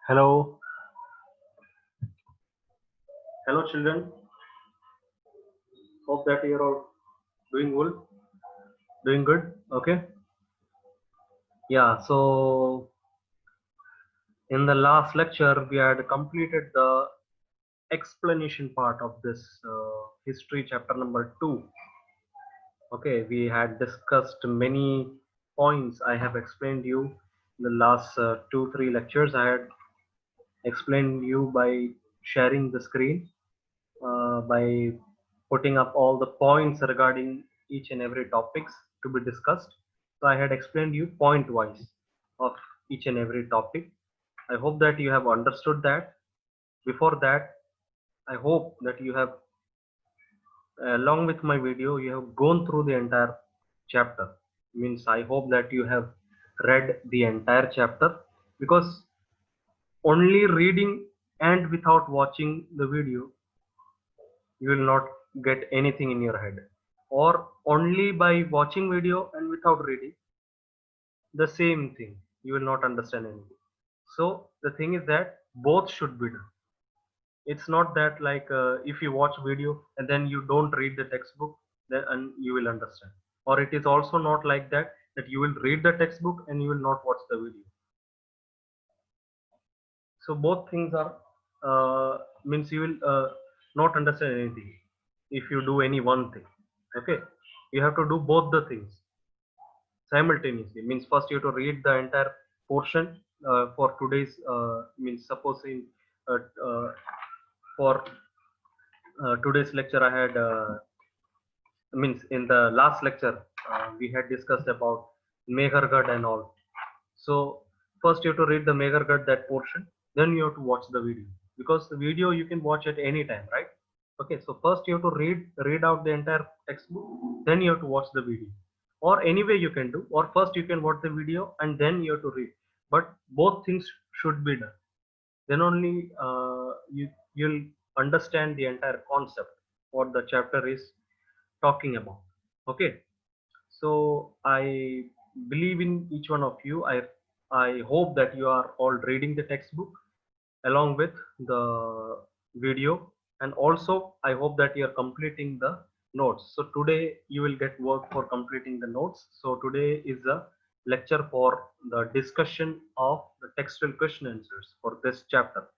Hello, hello children. Hope that you're all doing well, doing good. Okay. Yeah. So in the last lecture, we had completed the explanation part of this history chapter number 2. Okay. We had discussed many points. I have explained you in the last 2-3 lectures. I had explained you by sharing the screen, by putting up all the points regarding each and every topics to be discussed. So I had explained you point wise of each and every topic. I hope that you have understood that. Before that, I hope that you have, along with my video, you have gone through the entire chapter. Means I hope that you have read the entire chapter, because only reading and without watching the video you will not get anything in your head, or only by watching video and without reading the same thing you will not understand anything. So the thing is that both should be done. It's not that like if you watch video and then you don't read the textbook, then and you will understand. Or it is also not like that, that you will read the textbook and you will not watch the video. So both things are, means you will not understand anything if you do any one thing. Okay, you have to do both the things simultaneously. Means first you have to read the entire portion for today's, means supposing uh, uh, for today's lecture I had, means in the last lecture we had discussed about Meghargad and all. So first you have to read the Meghargad, that portion, then you have to watch the video, because the video you can watch at any time, right? Okay, so first you have to read out the entire textbook, then you have to watch the video, or any way you can do, or first you can watch the video and then you have to read, but both things should be done. Then only you'll understand the entire concept what the chapter is talking about. Okay, so I believe in each one of you. I hope that you are all reading the textbook along with the video, and also I hope that you are completing the notes. So today you will get work for completing the notes. So today is a lecture for the discussion of the textual question answers for this chapter.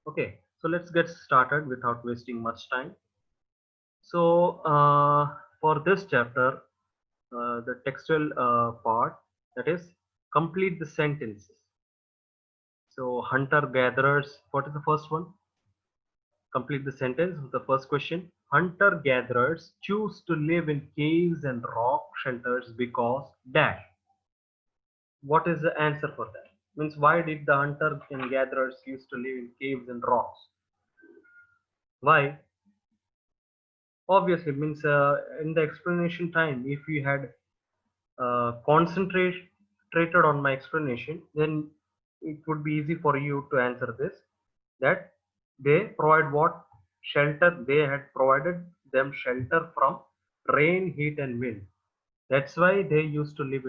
Okay, so let's get started without wasting much time. So for this chapter, the textual part, that is complete the sentences. So hunter gatherers, what is the first one? Complete the sentence with the first question. Hunter gatherers choose to live in caves and rock shelters because dash. What is the answer for that? Means why did the hunter and gatherers used to live in caves and rocks? Why? Obviously, means in the explanation time, if you had concentrated on my explanation, then it would be easy for you to answer this. That they provide what? Shelter. They had provided them shelter from rain, heat, and wind. That's why they used to live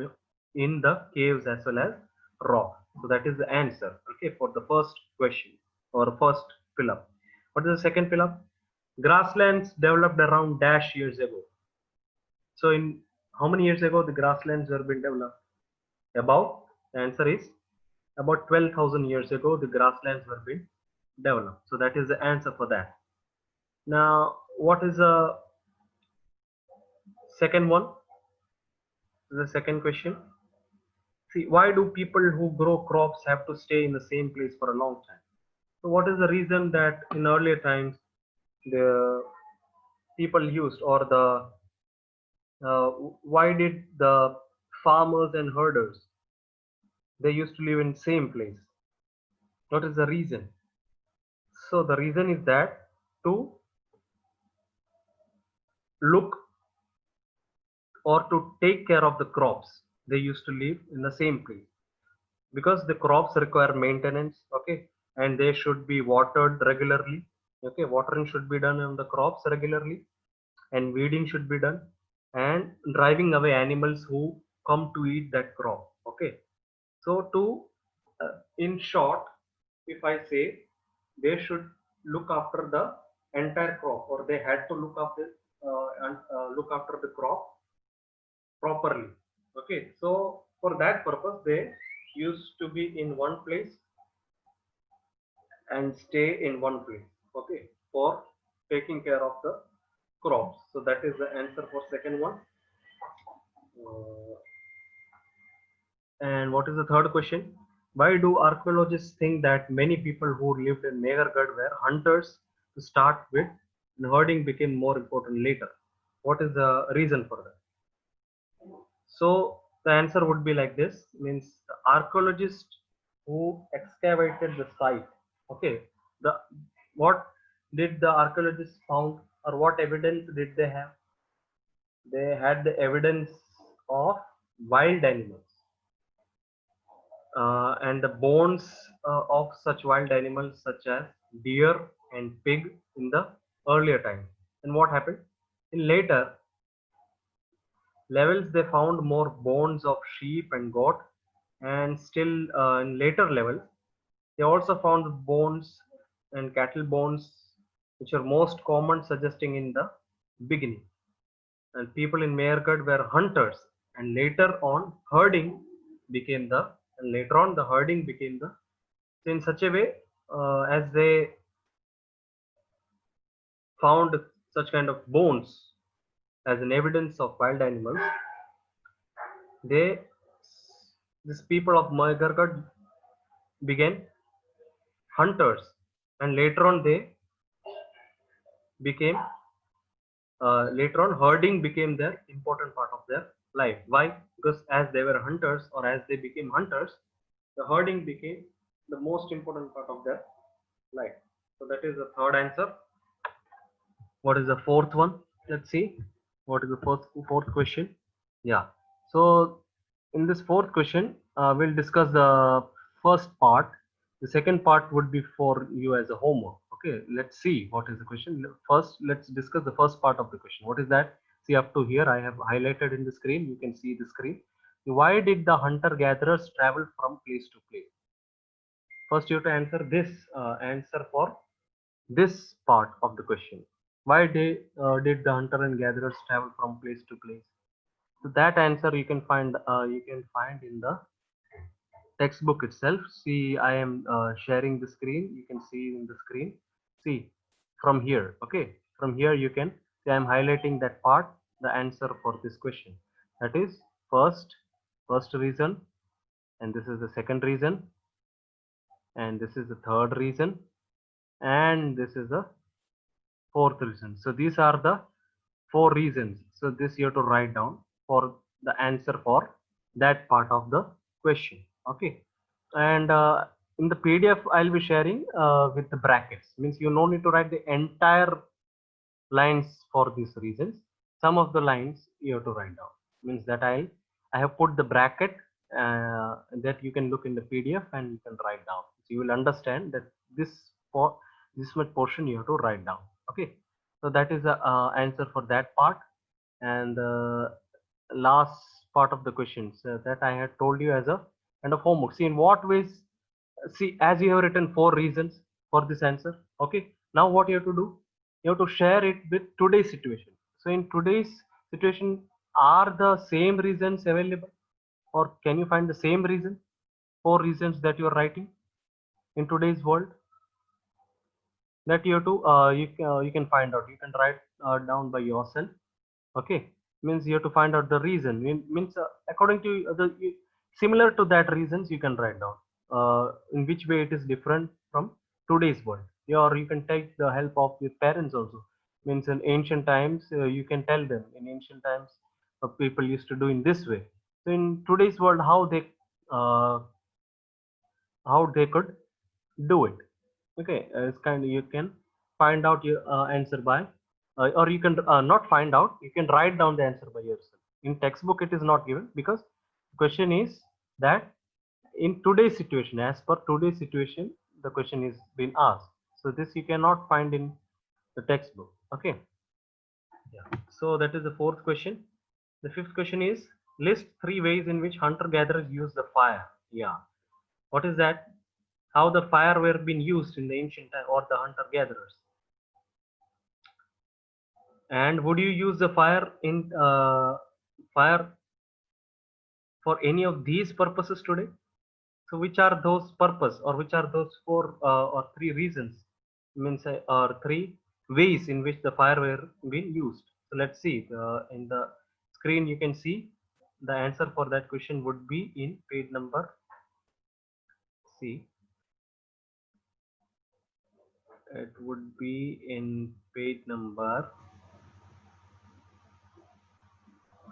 in the caves as well as rock. So that is the answer. Okay, for the first question or first fill up. What is the second fill up? Grasslands developed around dash years ago. So in how many years ago the grasslands were being developed? About, the answer is about 12,000 years ago the grasslands were being developed. So that is the answer for that. Now what is the second one? The second question. See, why do people who grow crops have to stay in the same place for a long time? So what is the reason that in earlier times the people used, or the why did the farmers and herders, they used to live in same place? What is the reason? So the reason is that to look or to take care of the crops, they used to live in the same place, because the crops require maintenance. Okay, and they should be watered regularly. Okay, watering should be done on the crops regularly, and weeding should be done, and driving away animals who come to eat that crop. Okay, so to in short, if I say they should look after the entire crop, or they had to look after look after the crop properly. Okay, so for that purpose, they used to be in one place and stay in one place. Okay, for taking care of the crops. So that is the answer for second one. Uh, And what is the third question? Why do archaeologists think that many people who lived in Mehergarh were hunters to start with and herding became more important later? What is the reason for that? So the answer would be like this, means the archaeologist who excavated the site. Okay, the what did the archaeologists found, or what evidence did they have? They had the evidence of wild animals, and the bones of such wild animals such as deer and pig in the earlier time. And what happened? In later levels, they found more bones of sheep and goat, and still in later levels, they also found bones and cattle bones, which are most common, suggesting in the beginning. And people in Mehergarh were hunters, and later on the herding became the, so in such a way, as they found such kind of bones as an evidence of wild animals, they these people of Mehergarh began hunters, and later on they became later on herding became their important part of their life. Why? Because as they were hunters, or as they became hunters, the herding became the most important part of their life. So that is the third answer. What is the fourth one? Let's see. What is the fourth question? Yeah. So in this fourth question, we'll discuss the first part. The second part would be for you as a homework. Okay. Let's see what is the question. First, let's discuss the first part of the question. What is that? See, up to here, I have highlighted in the screen. You can see the screen. Why did the hunter-gatherers travel from place to place? First, you have to answer this answer for this part of the question. Why did the hunter and gatherers travel from place to place? So that answer you can find in the textbook itself. See, I am sharing the screen. You can see in the screen. See, from here. Okay, from here you can see I am highlighting that part. The answer for this question. That is first reason, and this is the second reason, and this is the third reason, and this is the fourth reason. So these are the four reasons. So this you have to write down for the answer for that part of the question. Okay. And in the PDF I'll be sharing with the brackets. Means you no need to write the entire lines for these reasons. Some of the lines you have to write down. Means that I have put the bracket that you can look in the PDF and you can write down. So you will understand that this much portion you have to write down. Okay. So that is the answer for that part. And last part of the questions that I had told you as a kind of homework. See in what ways, see as you have written four reasons for this answer. Okay, now what you have to do, you have to share it with today's situation. So in today's situation, are the same reasons available, or can you find the same reason, four reasons that you are writing in today's world, that you have to you can find out, you can write down by yourself. Okay, means you have to find out the reason. Means according to similar to that reasons you can write down in which way it is different from today's world. Or you can take the help of your parents also. Means in ancient times you can tell them in ancient times people used to do in this way. So in today's world uh, how they could do it. Okay, it's kind of, you can find out your answer by or you can not find out, you can write down the answer by yourself. In textbook it is not given, because the question is that in today's situation, as per today's situation the question is being asked. So this you cannot find in the textbook. Okay, yeah. So that is the fourth question. The fifth question is, list three ways in which hunter gatherers use the fire. Yeah, what is that? how the fire were being used in the ancient time, or the hunter gatherers. And would you use the fire for any of these purposes today? So which are those purpose, or which are those four or three reasons, means or three ways in which the fire were being used? So let's see, in the screen you can see the answer for that question would be in page number C. It would be in page number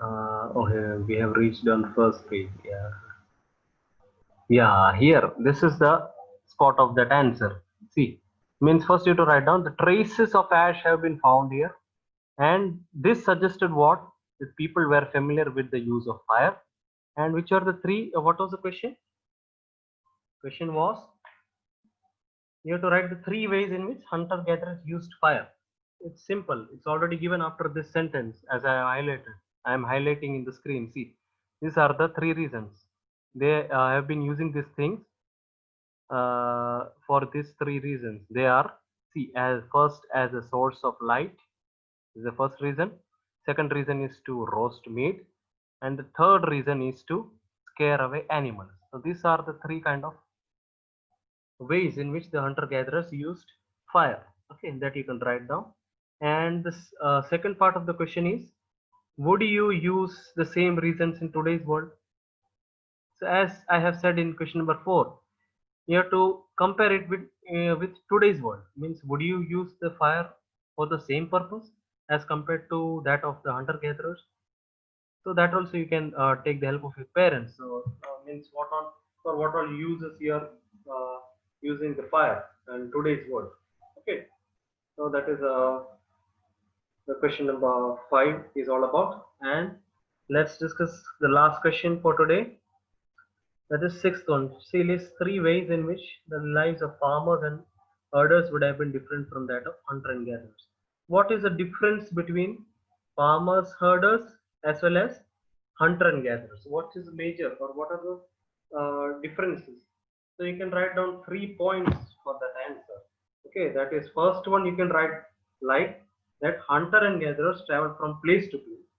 okay, we have reached on first page. Yeah, here this is the spot of that answer. See, means first you have to write down the traces of ash have been found here, and this suggested what, that people were familiar with the use of fire. And which are the three, what was the question? Question was, you have to write the three ways in which hunter gatherers used fire. It's simple, it's already given after this sentence, as I highlighted. I am highlighting in the screen. See, these are the three reasons they have been using these things. For these three reasons, they are, see, as first, as a source of light is the first reason. Second reason is to roast meat, and the third reason is to scare away animals. So these are the three kind of ways in which the hunter gatherers used fire. Okay, that you can write down. And this second part of the question is, would you use the same reasons in today's world? So as I have said in question number 4, you have to compare it with today's world. Means, would you use the fire for the same purpose as compared to that of the hunter gatherers? So that also you can take the help of your parents. So means, what all, for what all uses you are using the fire in today's world. Okay, so that is the question number 5 is all about. And let's discuss the last question for today. That is sixth one. She lists three ways in which the lives of farmers and herders would have been different from that of hunter and gatherers. What is the difference between farmers, herders, as well as hunter and gatherers? What is major, or what are the differences? So you can write down 3 points for that answer. Okay, that is, first one you can write like that hunter and gatherers travel from place to place,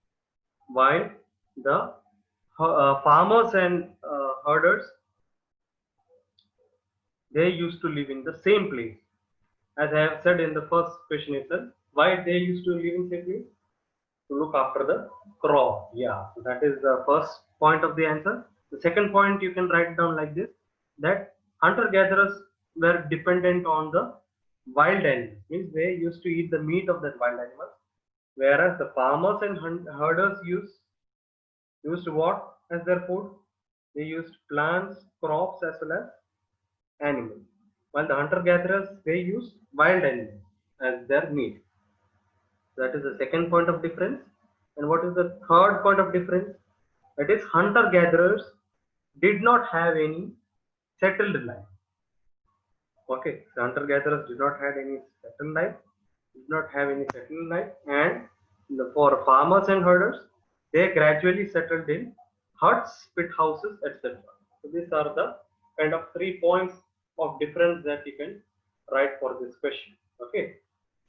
while the farmers and herders, they used to live in the same place. As I have said in the first question itself, why they used to live in same place? To look after the crop. Yeah, so that is the first point of the answer. The second point you can write down like this, that hunter gatherers were dependent on the wild animals, means they used to eat the meat of that wild animals, whereas the farmers and herders used what as their food? They used plants, crops, as well as animals, while the hunter gatherers, they used wild animals as their meat. That is the second point of difference. And what is the third point of difference? That is, hunter gatherers did not have any settled life. Okay, the hunter gatherers did not have any settled life, and for farmers and herders, they gradually settled in huts, pit houses, etc. So these are the kind of 3 points of difference that you can write for this question. Okay,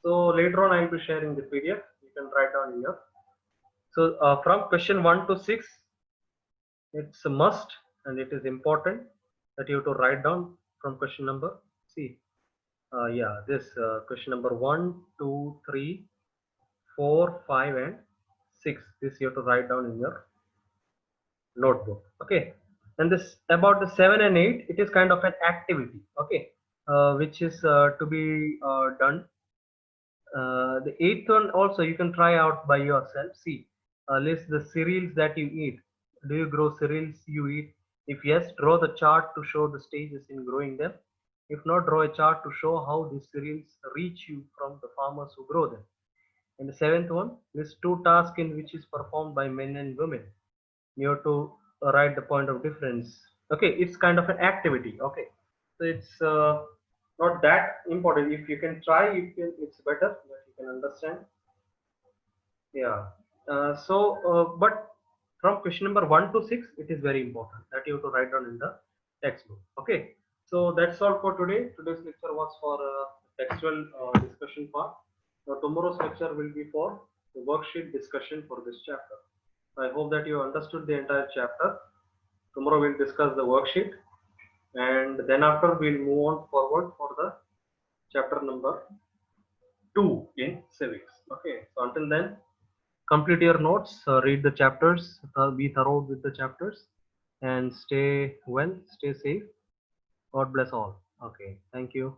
so later on I will be sharing the PDF. You can write down in your. So from question 1 to 6, it's a must and it is important that you have to write down from question number. See, yeah, this question number 1, 2, 3, 4, 5, and 6. This you have to write down in your notebook. Okay, and this about the 7 and 8, it is kind of an activity. Okay, which is to be done. The eighth one also you can try out by yourself. See, list the cereals that you eat. Do you grow cereals you eat? If yes, draw the chart to show the stages in growing them. If not, draw a chart to show how these cereals reach you from the farmers who grow them. And the seventh one, list two tasks in which is performed by men and women. You have to write the point of difference. Okay, it's kind of an activity. Okay, so it's not that important. If you can try, it's better that you can understand. Yeah. But from question number 1 to 6, it is very important that you have to write down in the textbook. Okay. So that's all for today. Today's lecture was for textual discussion part. Now tomorrow's lecture will be for the worksheet discussion for this chapter. I hope that you understood the entire chapter. Tomorrow we'll discuss the worksheet, and then after we'll move on forward for the chapter number 2 in civics. Okay, so until then, complete your notes, read the chapters, be thorough with the chapters, and stay well, stay safe. God bless all. Okay, thank you.